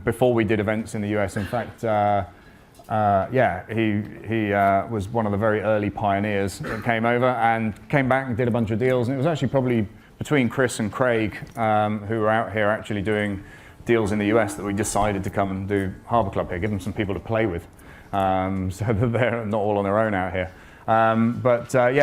before we did events in the US. In fact, he was one of the very early pioneers that came over and came back and did a bunch of deals. And it was actually probably between Chris and Craig, who were out here actually doing deals in the US, that we decided to come and do Harbour Club here, give them some people to play with, so that they're not all on their own out here.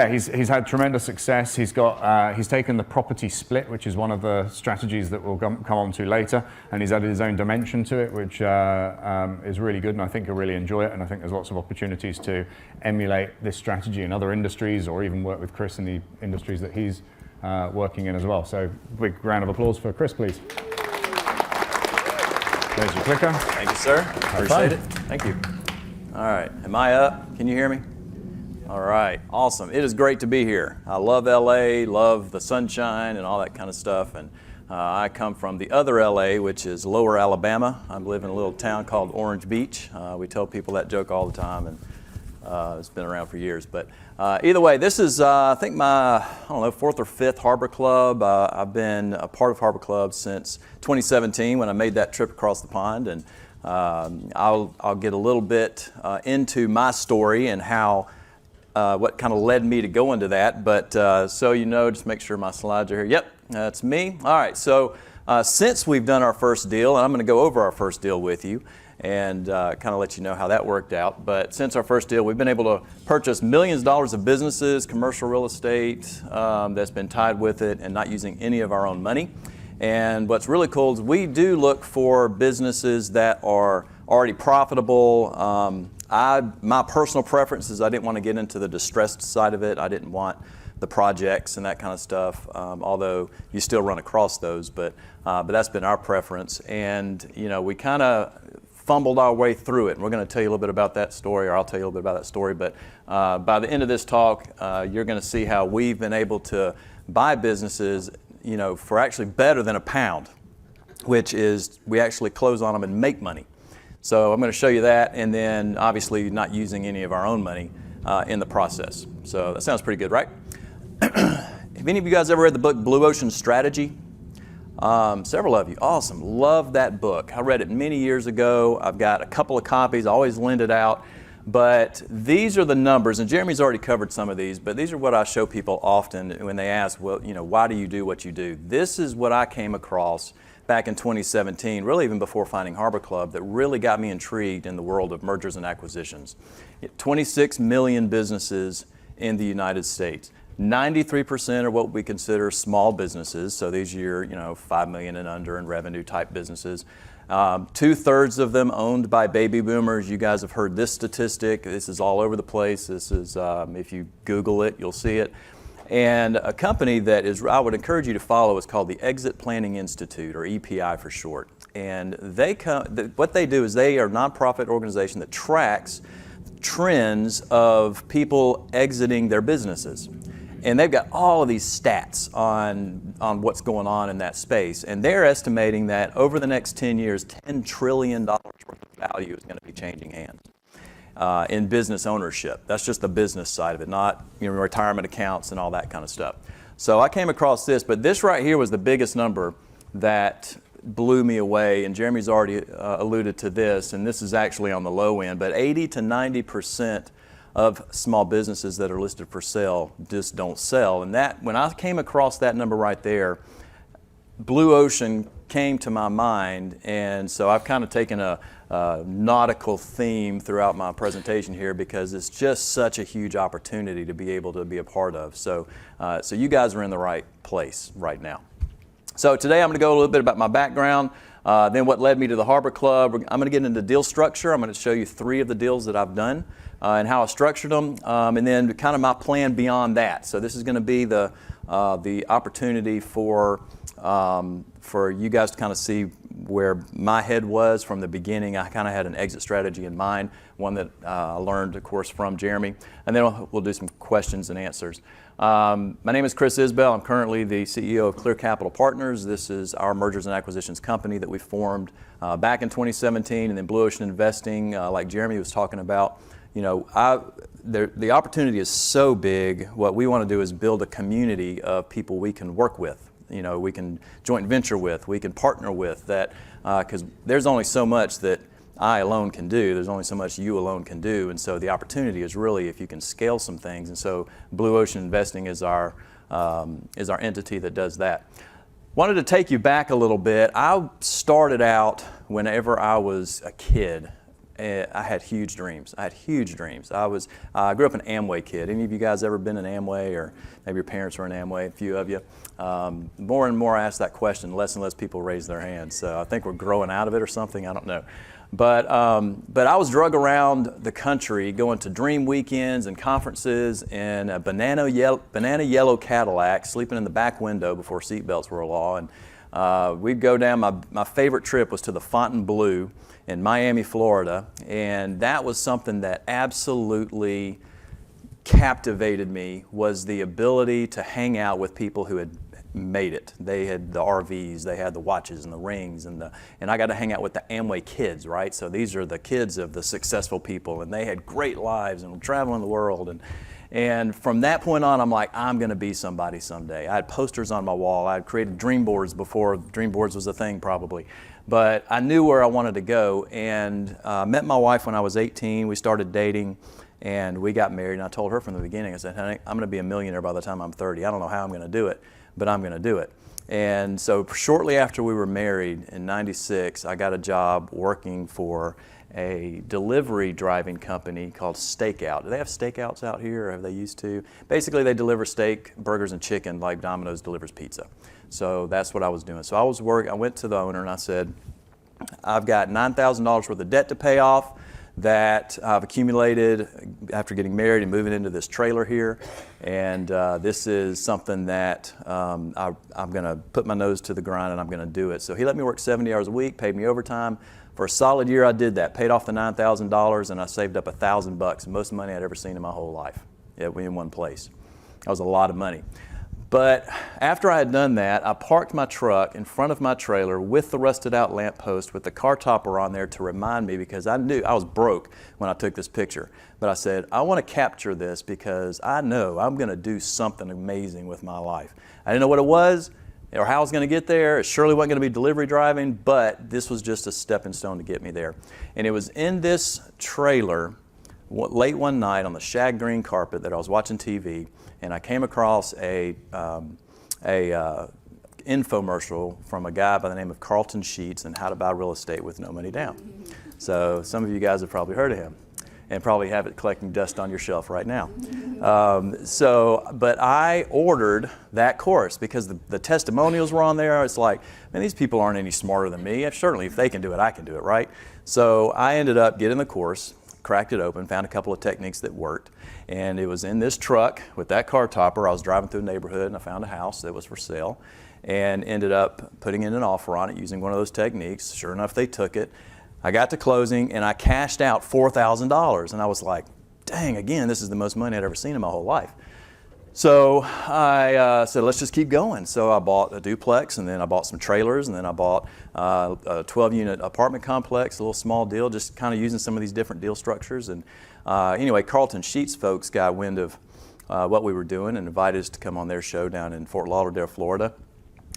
He's had tremendous success. He's taken the property split, which is one of the strategies that we'll come on to later, and he's added his own dimension to it, which is really good, and I think you'll really enjoy it. And I think there's lots of opportunities to emulate this strategy in other industries, or even work with Chris in the industries that he's working in as well. So big round of applause for Chris, please. There's your clicker. Thank you, sir. Appreciate it. Thank you. All right, am I up? Can you hear me? All right, awesome. It is great to be here. I love LA, love the sunshine and all that kind of stuff. And I come from the other LA, which is Lower Alabama. I live in a little town called Orange Beach. We tell people that joke all the time, and it's been around for years. But either way, this is, I think, my, fourth or fifth Harbour Club. I've been a part of Harbour Club since 2017 when I made that trip across the pond. And I'll get a little bit into my story and how what kind of led me to go into that. But so you know, just make sure my slides are here. Yep, that's me. All right, so since we've done our first deal, and I'm going to go over our first deal with you and kind of let you know how that worked out. But since our first deal, we've been able to purchase millions of dollars of businesses, commercial real estate that's been tied with it, and not using any of our own money. And what's really cool is we do look for businesses that are already profitable. My personal preference is I didn't want to get into the distressed side of it. I didn't want the projects and that kind of stuff, although you still run across those, but that's been our preference. And you know, we kind of fumbled our way through it. And we're going to tell you a little bit about that story, or I'll tell you a little bit about that story. But by the end of this talk, you're going to see how we've been able to buy businesses, you know, for actually better than £1, which is we actually close on them and make money. So I'm going to show you that, and then obviously not using any of our own money in the process. So that sounds pretty good, right? Have any of you guys ever read the book Blue Ocean Strategy? Several of you. Awesome. Love that book. I read it many years ago. I've got a couple of copies. I always lend it out. But these are the numbers, and Jeremy's already covered some of these, but these are what I show people often when they ask, well, you know, why do you do what you do? This is what I came across back in 2017, really even before finding Harbour Club, that really got me intrigued in the world of mergers and acquisitions. 26 million businesses in the United States. 93% are what we consider small businesses, so these are your, you know, 5 million and under in revenue type businesses. 2/3 of them owned by baby boomers. You guys have heard this statistic. This is all over the place. This is, if you Google it, you'll see it. And a company that I would encourage you to follow is called the Exit Planning Institute, or EPI for short. And what they do is they are a nonprofit organization that tracks trends of people exiting their businesses. And they've got all of these stats on what's going on in that space. And they're estimating that over the next 10 years, $10 trillion worth of value is going to be changing hands in business ownership. That's just the business side of it, not, you know, retirement accounts and all that kind of stuff. So I came across this, but this right here was the biggest number that blew me away. And Jeremy's already alluded to this, and this is actually on the low end, but 80 to 90% of small businesses that are listed for sale just don't sell. And that, when I came across that number right there, Blue Ocean came to my mind. And so I've kind of taken a nautical theme throughout my presentation here, because it's just such a huge opportunity to be able to be a part of. So, so you guys are in the right place right now. So today I'm going to go a little bit about my background, then what led me to the Harbour Club. I'm going to get into deal structure. I'm going to show you 3 of the deals that I've done and how I structured them, and then kind of my plan beyond that. So this is going to be the opportunity for you guys to kind of see where my head was from the beginning. I kind of had an exit strategy in mind, one that I learned, of course, from Jeremy. And then we'll do some questions and answers. My name is Chris Isbell. I'm currently the CEO of Clear Capital Partners. This is our mergers and acquisitions company that we formed back in 2017, and then Blue Ocean Investing, like Jeremy was talking about. You know, the opportunity is so big. What we want to do is build a community of people we can work with. we can joint venture with, we can partner with, that because there's only so much that I alone can do. There's only so much you alone can do, and so the opportunity is really if you can scale some things. And so Blue Ocean Investing is our entity that does that. Wanted to take you back a little bit. I started out whenever I was a kid. I had huge dreams. I grew up an Amway kid. Any of you guys ever been in Amway, or maybe your parents were in Amway? A few of you. More and more I ask that question, less and less people raise their hands. So I think we're growing out of it or something. I don't know. But I was drug around the country, going to dream weekends and conferences in a banana yellow Cadillac, sleeping in the back window before seatbelts were a law. And we'd go down. My favorite trip was to the Fontainebleau in Miami, Florida, and that was something that absolutely captivated me, was the ability to hang out with people who had made it. They had the RVs, they had the watches and the rings, and I got to hang out with the Amway kids, right? So these are the kids of the successful people, and they had great lives and were traveling the world. And from that point on, I'm like, I'm going to be somebody someday. I had posters on my wall. I had created dream boards before dream boards was a thing, probably. But I knew where I wanted to go, and met my wife when I was 18. We started dating, and we got married. And I told her from the beginning, I said, honey, I'm going to be a millionaire by the time I'm 30. I don't know how I'm going to do it, but I'm going to do it. And so shortly after we were married in '96, I got a job working for a delivery driving company called Stakeout. Do they have stakeouts out here, or have they used to? Basically, they deliver steak, burgers, and chicken like Domino's delivers pizza. So that's what I was doing. So I went to the owner and I said, I've got $9,000 worth of debt to pay off that I've accumulated after getting married and moving into this trailer here. And this is something that I'm going to put my nose to the grind, and I'm going to do it. So he let me work 70 hours a week, paid me overtime. For a solid year, I did that, paid off the $9,000, and I saved up $1,000, most money I'd ever seen in my whole life, in one place. That was a lot of money. But after I had done that, I parked my truck in front of my trailer with the rusted out lamppost with the car topper on there to remind me, because I knew I was broke when I took this picture. But I said, I want to capture this because I know I'm going to do something amazing with my life. I didn't know what it was or how I was going to get there. It surely wasn't going to be delivery driving, but this was just a stepping stone to get me there. And it was in this trailer late one night on the shag green carpet that I was watching TV, and I came across a infomercial from a guy by the name of Carlton Sheets and How to Buy Real Estate with No Money Down. So some of you guys have probably heard of him and probably have it collecting dust on your shelf right now. But I ordered that course because the testimonials were on there. It's like, man, these people aren't any smarter than me. Certainly if they can do it, I can do it, right? So I ended up getting the course, cracked it open, found a couple of techniques that worked, and it was in this truck with that car topper. I was driving through a neighborhood and I found a house that was for sale and ended up putting in an offer on it using one of those techniques. Sure enough, they took it. I got to closing and I cashed out $4,000, and I was like, dang, again, this is the most money I'd ever seen in my whole life. So I said, let's just keep going. So I bought a duplex, and then I bought some trailers, and then I bought a 12-unit apartment complex, a little small deal, just kind of using some of these different deal structures. And anyway, Carlton Sheets folks got wind of what we were doing and invited us to come on their show down in Fort Lauderdale, Florida.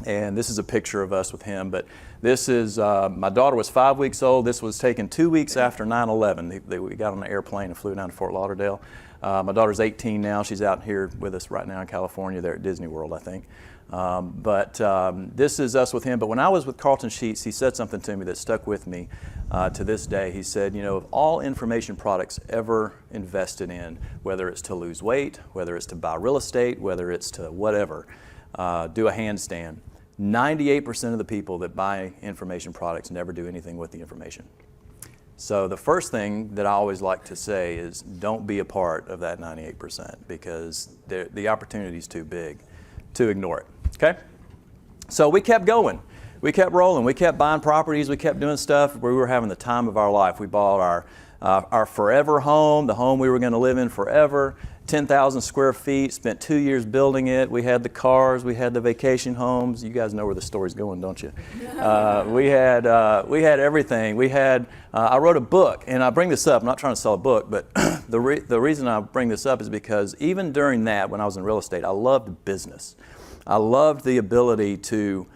And this is a picture of us with him, but this is, my daughter was 5 weeks old. This was taken 2 weeks after 9/11. We got on an airplane and flew down to Fort Lauderdale. My daughter's 18 now. She's out here with us right now in California. They're at Disney World, I think. This is us with him. But when I was with Carlton Sheets, he said something to me that stuck with me to this day. He said, you know, of all information products ever invested in, whether it's to lose weight, whether it's to buy real estate, whether it's to whatever, do a handstand, 98% of the people that buy information products never do anything with the information. So the first thing that I always like to say is don't be a part of that 98% because the opportunity is too big to ignore it, okay? So we kept going. We kept rolling. We kept buying properties. We kept doing stuff. We were having the time of our life. We bought our forever home, the home we were going to live in forever, 10,000 square feet, spent 2 years building it. We had the cars, we had the vacation homes. You guys know where the story's going, don't you? We had everything. I wrote a book, and I bring this up, I'm not trying to sell a book, but the reason I bring this up is because even during that, when I was in real estate, I loved business. I loved the ability to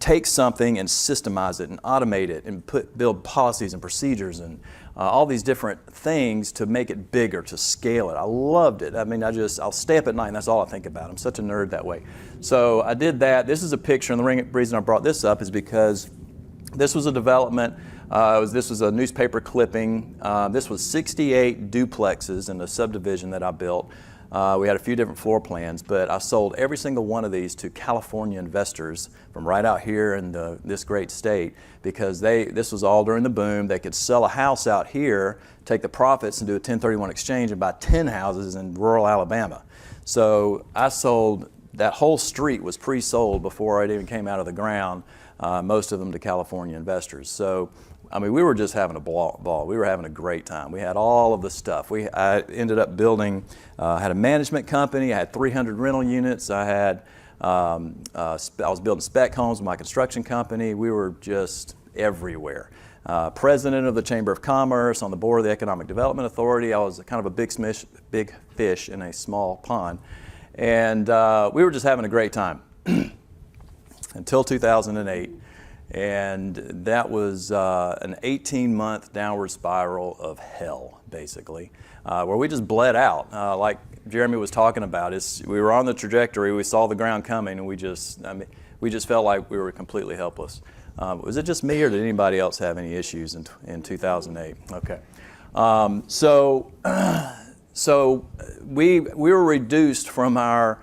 take something and systemize it and automate it and build policies and procedures and all these different things to make it bigger, to scale it. I loved it. I mean, I'll stay up at night and that's all I think about. I'm such a nerd that way. So I did that. This is a picture, and the reason I brought this up is because this was a development. This was a newspaper clipping. This was 68 duplexes in a subdivision that I built. We had a few different floor plans, but I sold every single one of these to California investors from right out here in this great state, because this was all during the boom. They could sell a house out here, take the profits and do a 1031 exchange and buy 10 houses in rural Alabama. So I sold, that whole street was pre-sold before it even came out of the ground, most of them to California investors. So I mean, we were just having a ball. We were having a great time. We had all of the stuff. I ended up building, had a management company. I had 300 rental units. I was building spec homes with my construction company. We were just everywhere. President of the Chamber of Commerce, on the board of the Economic Development Authority. I was kind of a big fish in a small pond. And we were just having a great time until 2008. And that was an 18-month downward spiral of hell, basically, where we just bled out. Like Jeremy was talking about, we were on the trajectory, we saw the ground coming, and we just felt like we were completely helpless. Was it just me, or did anybody else have any issues in 2008? Okay. So we were reduced from our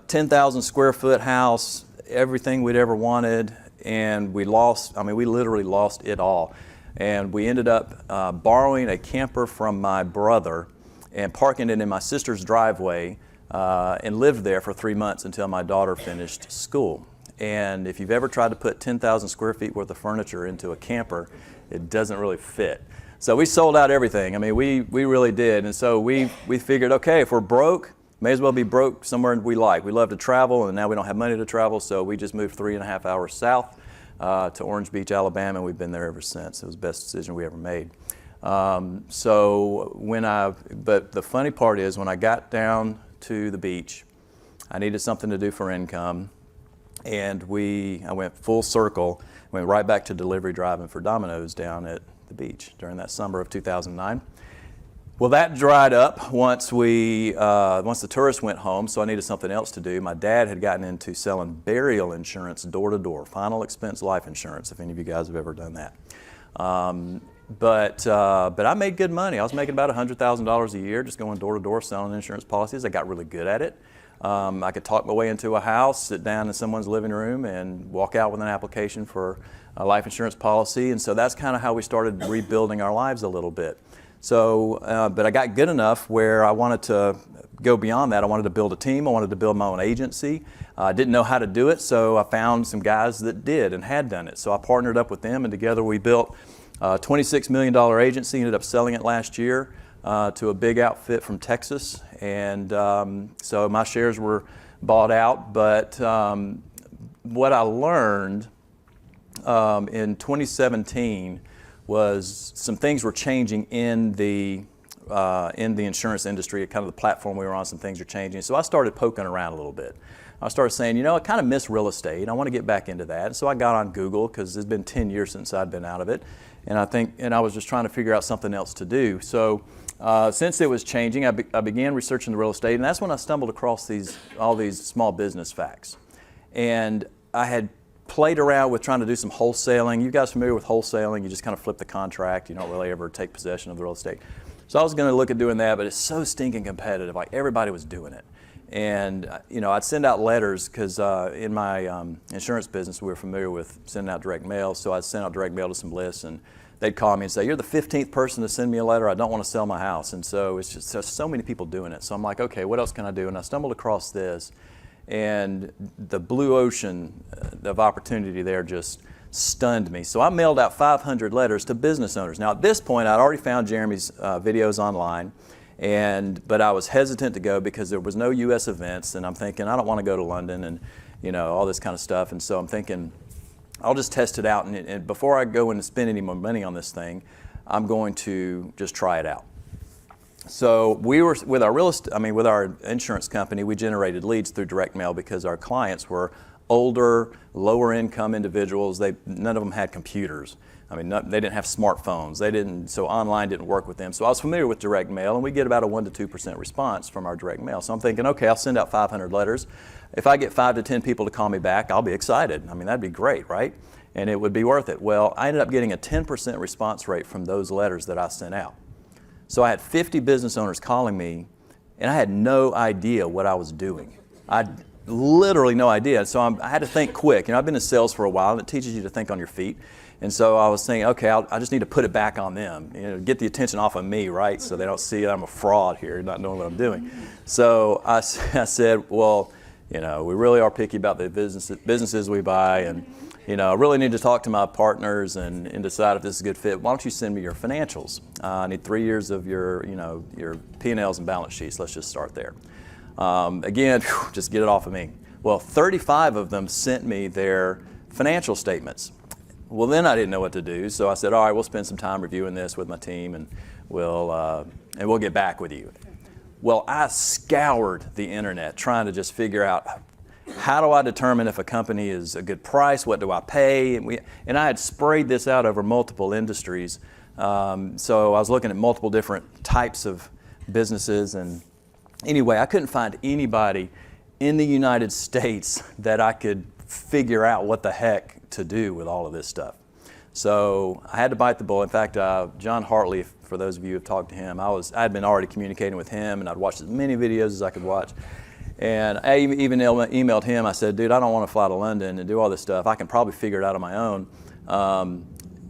10,000 square foot house, everything we'd ever wanted, and we literally lost it all. And we ended up borrowing a camper from my brother and parking it in my sister's driveway and lived there for 3 months until my daughter finished school. And if you've ever tried to put 10,000 square feet worth of furniture into a camper, it doesn't really fit. So we sold out everything. I mean, we really did. And so we figured, okay, if we're broke, may as well be broke somewhere we like. We love to travel, and now we don't have money to travel, so we just moved 3.5 hours south to Orange Beach, Alabama, and we've been there ever since. It was the best decision we ever made. But the funny part is, when I got down to the beach, I needed something to do for income, and I went full circle, went right back to delivery driving for Domino's down at the beach during that summer of 2009. Well, that dried up once the tourists went home, so I needed something else to do. My dad had gotten into selling burial insurance door to door, final expense life insurance, if any of you guys have ever done that. But I made good money. I was making about $100,000 a year just going door to door selling insurance policies. I got really good at it. I could talk my way into a house, sit down in someone's living room, and walk out with an application for a life insurance policy. And so that's kind of how we started rebuilding our lives a little bit. So, but I got good enough where I wanted to go beyond that. I wanted to build a team. I wanted to build my own agency. I didn't know how to do it, so I found some guys that did and had done it. So I partnered up with them, and together we built a $26 million agency. Ended up selling it last year to a big outfit from Texas. And so my shares were bought out. But what I learned in 2017 was some things were changing in the insurance industry. Kind of the platform we were on, some things are changing. So I started poking around a little bit. I started saying, I kind of miss real estate. I want to get back into that. So I got on Google, because it's been 10 years since I'd been out of it. And I was just trying to figure out something else to do. So since it was changing, I began researching the real estate, and that's when I stumbled across all these small business facts. And I had played around with trying to do some wholesaling. You guys familiar with wholesaling? You just kind of flip the contract. You don't really ever take possession of the real estate. So I was going to look at doing that, but it's so stinking competitive. Like, everybody was doing it. And I'd send out letters, because in my insurance business, we were familiar with sending out direct mail. So I'd send out direct mail to some lists, and they'd call me and say, "You're the 15th person to send me a letter. I don't want to sell my house." And so it's just, there's so many people doing it. So I'm like, okay, what else can I do? And I stumbled across this. And the blue ocean of opportunity there just stunned me. So I mailed out 500 letters to business owners. Now, at this point, I'd already found Jeremy's videos online, but I was hesitant to go because there was no U.S. events, and I'm thinking, I don't want to go to London and all this kind of stuff. And so I'm thinking, I'll just test it out, and before I go and spend any more money on this thing, I'm going to just try it out. So we were with our with our insurance company, we generated leads through direct mail because our clients were older, lower income individuals. None of them had computers. I mean, they didn't have smartphones. So online didn't work with them. So I was familiar with direct mail, and we get about a 1% to 2% response from our direct mail. So I'm thinking, okay, I'll send out 500 letters. If I get 5 to 10 people to call me back, I'll be excited. I mean, that'd be great, right? And it would be worth it. Well, I ended up getting a 10% response rate from those letters that I sent out. So I had 50 business owners calling me, and I had no idea what I was doing. I literally no idea. So I had to think quick. You know, I've been in sales for a while, and it teaches you to think on your feet. And so I was thinking, okay, I just need to put it back on them, you know, get the attention off of me, right? So they don't see I'm a fraud here, not knowing what I'm doing. So I said, well, you know, we really are picky about the businesses we buy, and you know, I really need to talk to my partners and decide if this is a good fit. Why don't you send me your financials? I need 3 years of your P&Ls and balance sheets. Let's just start there. Again, just get it off of me. Well, 35 of them sent me their financial statements. Well, then I didn't know what to do, so I said, all right, we'll spend some time reviewing this with my team, and we'll get back with you. Well, I scoured the internet trying to just figure out, how do I determine if a company is a good price? What do I pay? And I had sprayed this out over multiple industries. So I was looking at multiple different types of businesses. And anyway, I couldn't find anybody in the United States that I could figure out what the heck to do with all of this stuff. So I had to bite the bullet. In fact, John Hartley, for those of you who have talked to him, I had been already communicating with him, and I'd watched as many videos as I could watch. And I even emailed him. I said, dude, I don't want to fly to London and do all this stuff. I can probably figure it out on my own.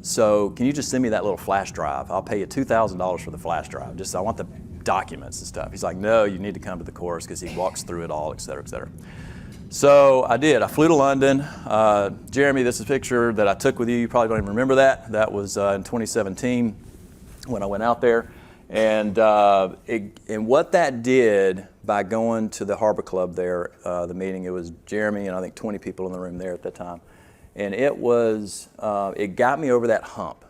So can you just send me that little flash drive? I'll pay you $2,000 for the flash drive. I want the documents and stuff. He's like, no, you need to come to the course, because he walks through it all, et cetera, et cetera. So I did. I flew to London. Jeremy, this is a picture that I took with you. You probably don't even remember that. That was in 2017 when I went out there. And what that did by going to the Harbour Club there, the meeting, it was Jeremy and I think 20 people in the room there at that time. And it got me over that hump.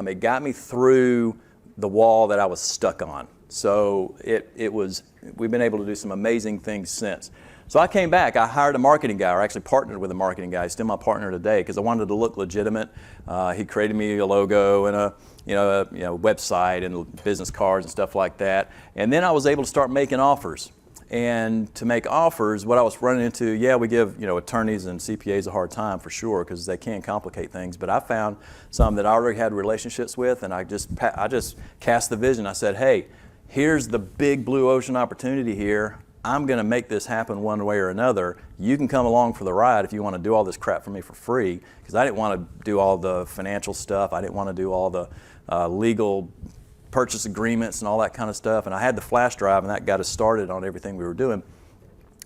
It got me through the wall that I was stuck on. So we've been able to do some amazing things since. So I came back. I hired a marketing guy, or actually partnered with a marketing guy. He's still my partner today, because I wanted to look legitimate. He created me a logo and a website and business cards and stuff like that. And then I was able to start making offers. And to make offers, what I was running into, we give attorneys and CPAs a hard time for sure, because they can complicate things. But I found some that I already had relationships with, and I just cast the vision. I said, hey, here's the big blue ocean opportunity here. I'm going to make this happen one way or another. You can come along for the ride if you want to do all this crap for me for free, because I didn't want to do all the financial stuff. I didn't want to do all the legal purchase agreements and all that kind of stuff. And I had the flash drive, and that got us started on everything we were doing.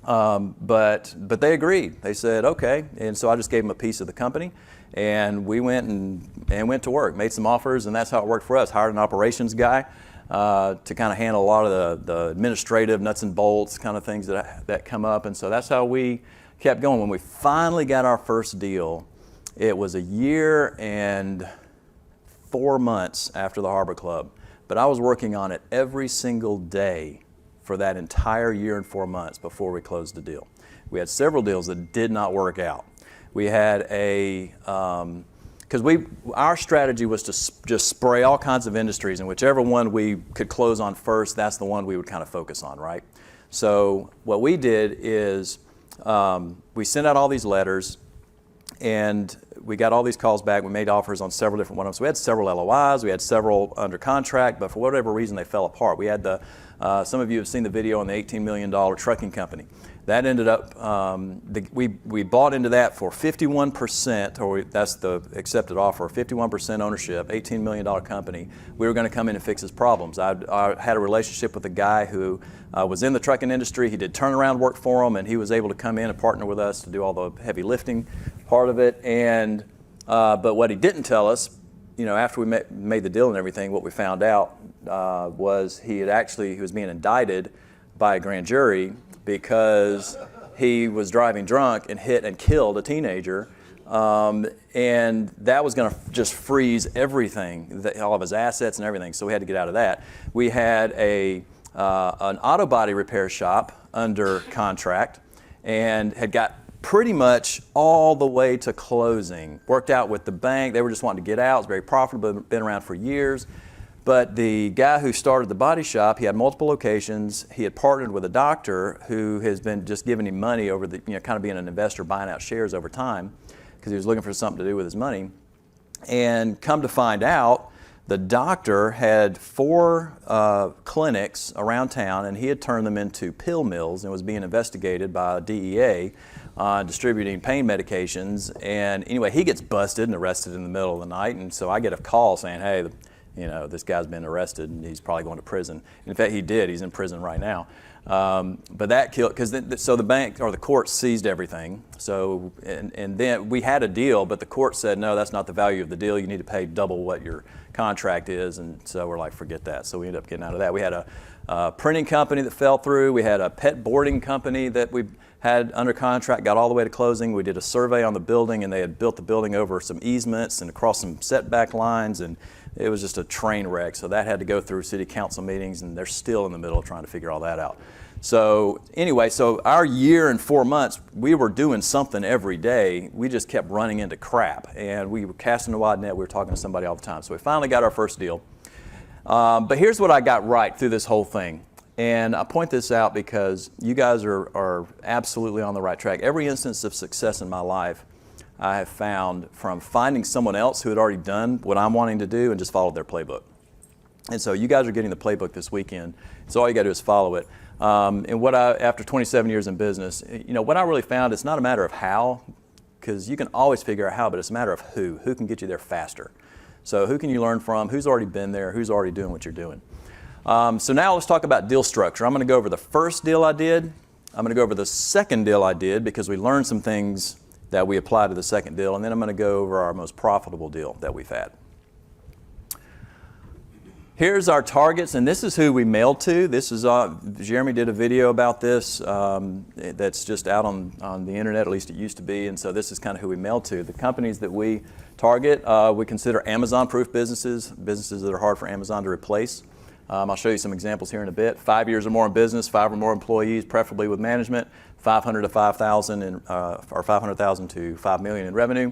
But they agreed. They said, okay. And so I just gave them a piece of the company, and we went and went to work, made some offers, and that's how it worked for us. Hired an operations guy to kind of handle a lot of the administrative nuts and bolts kind of things that come up. And so that's how we kept going. When we finally got our first deal, it was 1 year and 4 months after the Harbour Club. But I was working on it every single day for that entire 1 year and 4 months before we closed the deal. We had several deals that did not work out. We had because our strategy was to just spray all kinds of industries, and whichever one we could close on first, that's the one we would kind of focus on, right? So what we did is we sent out all these letters, and we got all these calls back. We made offers on several different ones. So we had several LOIs, we had several under contract, but for whatever reason they fell apart. We had some of you have seen the video on the $18 million trucking company. That ended up, we bought into that for 51%, or that's the accepted offer, 51% ownership, $18 million company. We were going to come in and fix his problems. I had a relationship with a guy who was in the trucking industry. He did turnaround work for him, and he was able to come in and partner with us to do all the heavy lifting part of it. And but what he didn't tell us, after we made the deal and everything, what we found out was he was being indicted by a grand jury because he was driving drunk and hit and killed a teenager And that was going to just freeze everything, all of his assets and everything. So we had to get out of that. We had an auto body repair shop under contract and had got pretty much all the way to closing. Worked out with the bank. They were just wanting to get out. It was very profitable, been around for years. But the guy who started the body shop, he had multiple locations. He had partnered with a doctor who has been just giving him money over the, kind of being an investor, buying out shares over time, because he was looking for something to do with his money. And come to find out, the doctor had 4 clinics around town, and he had turned them into pill mills and was being investigated by DEA on distributing pain medications. And anyway, he gets busted and arrested in the middle of the night. And so I get a call saying, hey, this guy's been arrested and he's probably going to prison. In fact, he did. He's in prison right now. But that killed, so the bank or the court seized everything. So, and then we had a deal, but the court said, no, that's not the value of the deal. You need to pay double what your contract is. And so we're like, forget that. So we ended up getting out of that. We had a printing company that fell through. We had a pet boarding company that we had under contract, got all the way to closing. We did a survey on the building, and they had built the building over some easements and across some setback lines, and it was just a train wreck. So that had to go through city council meetings, and they're still in the middle of trying to figure all that out. So anyway, so our year and 4 months, we were doing something every day. We just kept running into crap, and we were casting a wide net. We were talking to somebody all the time. So we finally got our first deal. But here's what I got right through this whole thing. And I point this out because you guys are absolutely on the right track. Every instance of success in my life I have found from finding someone else who had already done what I'm wanting to do and just followed their playbook. And so you guys are getting the playbook this weekend. So all you got to do is follow it. And after 27 years in business, what I really found, it's not a matter of how, because you can always figure out how, but it's a matter of who can get you there faster. So who can you learn from? Who's already been there? Who's already doing what you're doing? So now let's talk about deal structure. I'm going to go over the first deal I did. I'm going to go over the second deal I did because we learned some things that we applied to the second deal, and then I'm going to go over our most profitable deal that we've had. Here's our targets, and this is who we mailed to. This is Jeremy did a video about this that's just out on the internet, at least it used to be, and so this is kind of who we mailed to. The companies that we target, we consider Amazon-proof businesses that are hard for Amazon to replace. I'll show you some examples here in a bit. 5 years or more in business, 5 or more employees, preferably with management, 500 to 5,000 or 500,000 to 5 million in revenue,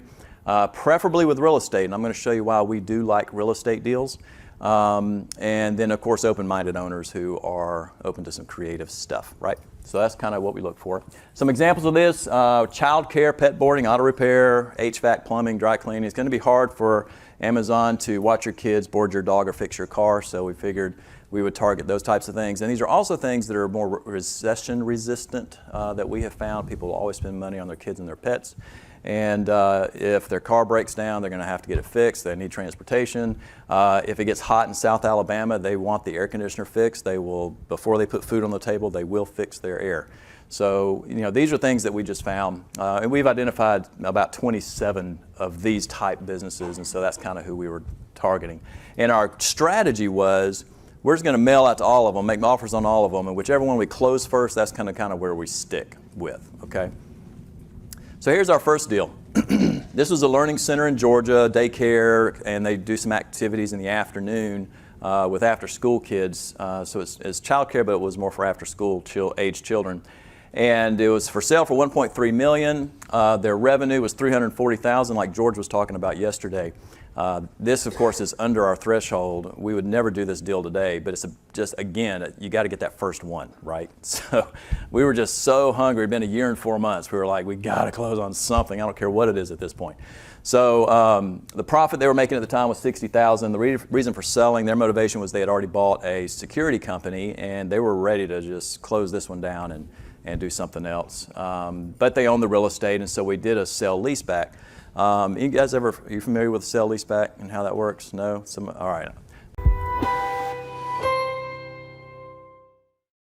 preferably with real estate. And I'm going to show you why we do like real estate deals. And then, of course, open-minded owners who are open to some creative stuff, right? So that's kind of what we look for. Some examples of this, child care, pet boarding, auto repair, HVAC, plumbing, dry cleaning. It's going to be hard for Amazon to watch your kids, board your dog, or fix your car, so we figured we would target those types of things. And these are also things that are more recession resistant that we have found. People will always spend money on their kids and their pets. And if their car breaks down, they're going to have to get it fixed. They need transportation. If it gets hot in South Alabama, they want the air conditioner fixed. They will, before they put food on the table, they will fix their air. So, these are things that we just found. And we've identified about 27 of these type businesses, and so that's kind of who we were targeting. And our strategy was, we're just going to mail out to all of them, make offers on all of them, and whichever one we close first, that's kind of where we stick with, okay? So here's our first deal. This was a learning center in Georgia, daycare, and they do some activities in the afternoon with after-school kids. So it's child care, but it was more for after-school age children. And it was for sale for $1.3 million. Their revenue was $340,000, like George was talking about yesterday. This, of course, is under our threshold. We would never do this deal today, but it's just, again, you got to get that first one, right? So we were just so hungry. It'd been a year and 4 months. We were like, we got to close on something. I don't care what it is at this point. So the profit they were making at the time was $60,000. The reason for selling, their motivation was they had already bought a security company, and they were ready to just close this one down and do something else. But they own the real estate, and so we did a sale-leaseback. You guys are you familiar with sale-leaseback and how that works? No? All right.